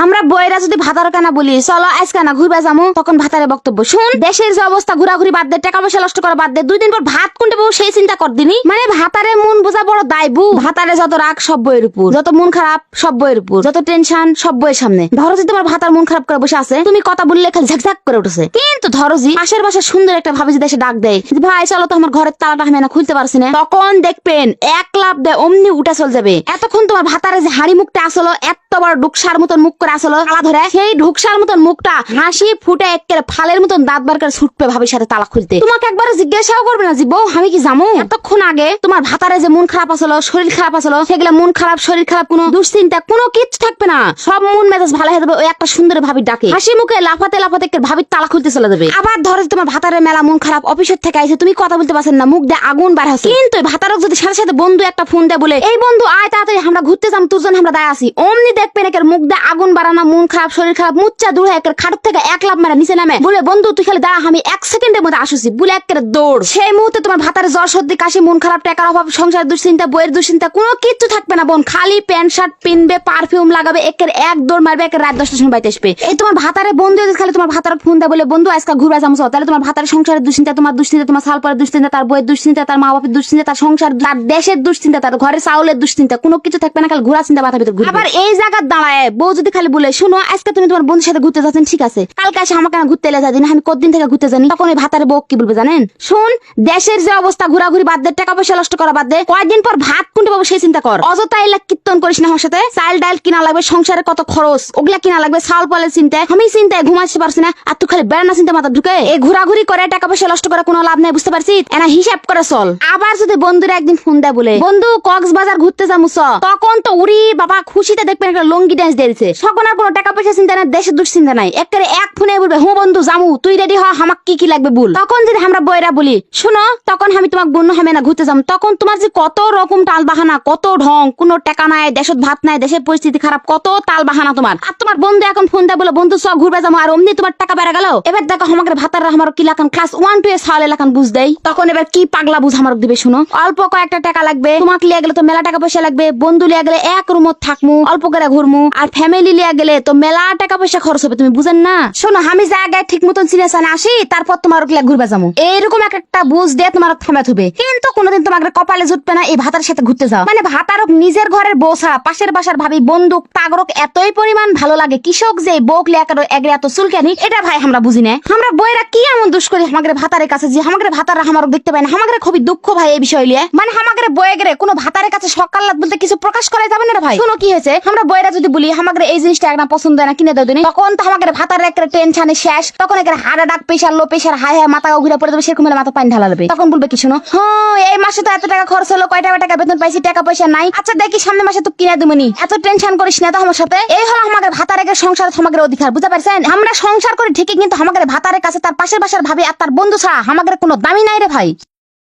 আমরা বইরা যদি ভাতার কানা বলি চলো আজকে না ঘুরবা যাবো, তখন ভাতারে বক্তব্য শুন, দেশের যে অবস্থা ঘোরাঘুরি বাদ দে, টাকা পয়সা নষ্ট করা বাদ দে, 2 দিন পর ভাত কোনটা পাবো সেই চিন্তা কর দিনি। মানে ভাতারে মন বোঝা বড় দায়বু। ভাতারে যত রাগ সব বইয়ের উপর, যত মন খারাপ সব বইয়ের উপর, যত টেনশন সব বইয়ের সামনে। ধরো যে তোমার ভাতার মন খারাপ করে বসে আছে, তুমি কথা বললে খালি ঝাকঝাক করে উঠেছে। কিন্তু ধরো যে পাশের বাসায় সুন্দর একটা ভাবি যদি এসে ডাক দেয়, ভাই চলো তো আমার ঘরের তালাটা আমি না খুলতে পারছি না, তখন দেখবেন এক লাভ দেয় অমনি উঠে চল যাবে। এতক্ষণ তোমার ভাতারে যে হাড়ি মুখটা আসলো, এত বড় ঢুকসার মতন মুখ করে আসলো তালা ধরে, সেই ঢুকসার মতন মুখটা হাসি ফুটে একেবারে ফালের মতন দাঁত বার করে ছুটবে ভাবির সাথে তালা খুলতে। তোমাকে একবার জিজ্ঞাসাও করবে না যে বউ আমি কি জামু। এতক্ষণ আগে তোমার ভাতারে যে মন খারাপ আসলো, শরীর খারাপ আসলো, সেগুলো মন খারাপ শরীর খারাপ কোনো দুশ্চিন্তা কোনো কিচ্ছু থাকবে না, সব মন মেজাজ ভালো হয়ে যাবে ওই একটা সুন্দর ভাবির ডাকে। হাসি মুখে লাফাতে লাফাতে ভাবির তালা খুলতে চলে যাবে। আবার ধরো তোমার ভাতারে মেলা মন খারাপ, অফিসের থেকে আইছে, তুমি কথা বলতে পারছেন না, মুখ দিয়ে আগুন বার হচ্ছে, কিন্তু ভাতারক যদি সাথে সাথে বন্ধু একটা ফোন দেয় বলে এই বন্ধু আয় তাড়াতাড়ি আমরা ঘুরতে যাম, তোর জন্য আমরা দায় আছি, অমনি দেখবেন একের মুখ দিয়ে আগুন বাড়ানা, মন খারাপ শরীর খারাপ মুচ্চা দূর একের খাট থেকে এক লাভ মারা নিচে নামে বলে বন্ধু তুই খালি দাঁড়া আমি 1 সেকেন্ডের মধ্যে আসছি বলে একের দৌড়। সেই মুহূর্তে তোমার ভাতারে জ্বর সর্দি কাশি মন খারাপ টাকার অভাব সংসার দুশ্চিন্তা বইয়ের দুশ্চিন্তা কোনো কিচ্ছু থাকবে না বোন, খালি প্যান্ট শার্ট পিনবে পারফিউম লাগাবে একের এক দৌড় মারবে একের রাত 10টার সময় বাইতে আসবে। এই তোমার ভাতারে বন্ধু যদি খালি তোমার ভাতারে ফোন দেয় বলে বন্ধু আজকে ঘুরবা যাবো, তাহলে তোমার ভাতারে সংসারের দুশ্চিন্তা, তোমার দুশ্চিন্তা, তোমার সালপারের দুশ্চিন্তা, তার বইয়ের দুশ্চিন্তা, তার মা বাপের দুশ্চিন্তা, তার সংসার, তার দেশের দুশ্চিন্তা, তার ঘরের চাউলের দুশ্চিন্তা কোনো কিছু থাকবে না, খালি ঘোরা চিন্তা মাথা ভিতরে ঘুরবে। আবার এই জায়গায় দাঁড়ায় বউ যদি খালি বলে শুনো আজকে তুমি তোমার বন্ধুর সাথে ঘুরতে যাচ্ছেন ঠিক আছে, কালকে এসে আমাকে না ঘুরতে এলে যাই না আমি কতদিন থেকে ঘুরতে জানি, তখন ওই ভাতারে বউ কি বলবে জানেন, শুন দেশের যে অবস্থা ঘোরাঘুরি বাদ দে, টাকা পয়সা নষ্ট করা বাদ দে, কয়েকদিন পর ভাত কোনটা পাবো সেই চিন্তা কর, অযথা এলা কীর্তন করিস না আমার সাথে। চাল ডাল কিনা লাগবে, সংসারে কত খরচ ওগুলা কিনা লাগবে, চাল পালের চিন্তায় আমি চিন্তায় ঘুমাতে পারছি না, আর তুই খালি বেড়ানা চিন্তা মাথা ঢুকে এই ঘোরাঘুরি করে টাকা পয়সা নষ্ট করে কোনো লাভ নাই, বুঝতে পারছিস, এনা হিসাব করে চল। আবার যদি বন্ধুরা একদিন ফোন দেয় বলে বন্ধু কক্সবাজার ঘুরতে যাবো তখন তো উড়ি বাবা খুশিতে দেখবেন একটা লঙ্গি ডান্স দিয়েছে, সকল আর কোনো টাকা পয়সা চিন্তা নাই, দেশের দুশ্চিন্তা নাই, একেবারে এক ফোনে বলবে হু বন্ধু জামু তুই রেডি হ আমাক কি কি লাগবে বল। তখন যদি আমরা বইরা বলি শুনো তখন আমি তোমাকে বন্ধু হবে না ঘুরতে যাবো, তখন তোমার যে কত রকম টাল বাহানা, কত ঢং, কোনো টাকা নাই, দেশের ভাত নাই, দেশের পরিস্থিতি খারাপ, কত তাল বাহানা তোমার। আর তোমার বন্ধু এখন ফোন দেয় বলে বন্ধু সব ঘুরবে যাবো, আর অমনি তোমার টাকা বেড়ে গেল, এবার দেখো আমাকে ভাতার আমার কি লাগান ক্লাস 1 2 এ সালে লাগান বুঝ দেয়, তখন এবার কি পাগলা বুঝ আমার দিবে শুনো। অল্প কয়েকটা টাকা লাগবে, তোমাকে লিয়ে গেলে তো মেলা টাকা পয়সা লাগবে, বন্ধু লিয়ে গেলে এক রুমত থাকমু অল্প করে ঘুরমু, আর ফ্যামিলি লিয়ে গেলে তো মেলা টাকা পয়সা খরচ হবে, তুমি বুঝেন না। শোনো আমি জায়গায় ঠিক মতন সিনেসানে আসি তারপর তোমার লিয়ে ঘুরবা যাবো, এইরকম একটা বুঝ দিয়ে তোমার থামে থবে, কিন্তু কোনোদিন তোমার কপালে জুটবে না এই ভাতার সাথে ঘুরতে যাও। মানে ভাতারক নিজের ঘরের বউ ছাড়া পাশের বাসার ভাবি বন্দুক তাগরক এতই পরিমাণ ভালো লাগে, কৃষক যে বউক লিয়ে এগরে এত চুলকানি এটা ভাই আমরা বুঝি না। আমরা বইরা কি এমন দুষ করি আমাদের ভাতারের কাছে যে আমাদের ভাতারা আমার দেখতে পায় না, আমাদের খুবই দুঃখ ভাই এই বিষয় নিয়ে। মানে আমাদের বয়ে গেলে কোনো ভাতারের কাছে সকাল রাত বলতে কিছু প্রকাশ করা যাবে না ভাই। শোনো কি হয়েছে, আমরা বইরা যদি বলি আমাদের এই জিনিসটা একদম পছন্দ হয় না কিনে দাও দিন, তখন তো আমাদের ভাতারের একটা টেনশনে শেষ, তখন একটা হাড়া ডাক pressure low pressure high high মাথা ঘুরে পড়ে যাবে, সেরকম মাথা পানি ঢালা যাবে, তখন বলবে কি শোনো হ্যাঁ এই মাসে তো এত টাকা খরচ হলো, কয়টা টাকা বেতন পাইছি, টাকা পয়সা নাই, আচ্ছা দেখি সামনের মাসে তো কিনে দেবনি, এত টেনশন করিস না তো আমার সাথে। এই হলো আমাদের ভাতারের সংসার আমাদের অধিকার, বুঝতে পারছেন। আমরা সংসার করি ঠিকই কিন্তু আমাদের ভাতারের কাছে তার পাশের বাসার ভাবি আর তার বন্ধু ছাড়া আমাদের কোনো দামি নাই রে ভাই।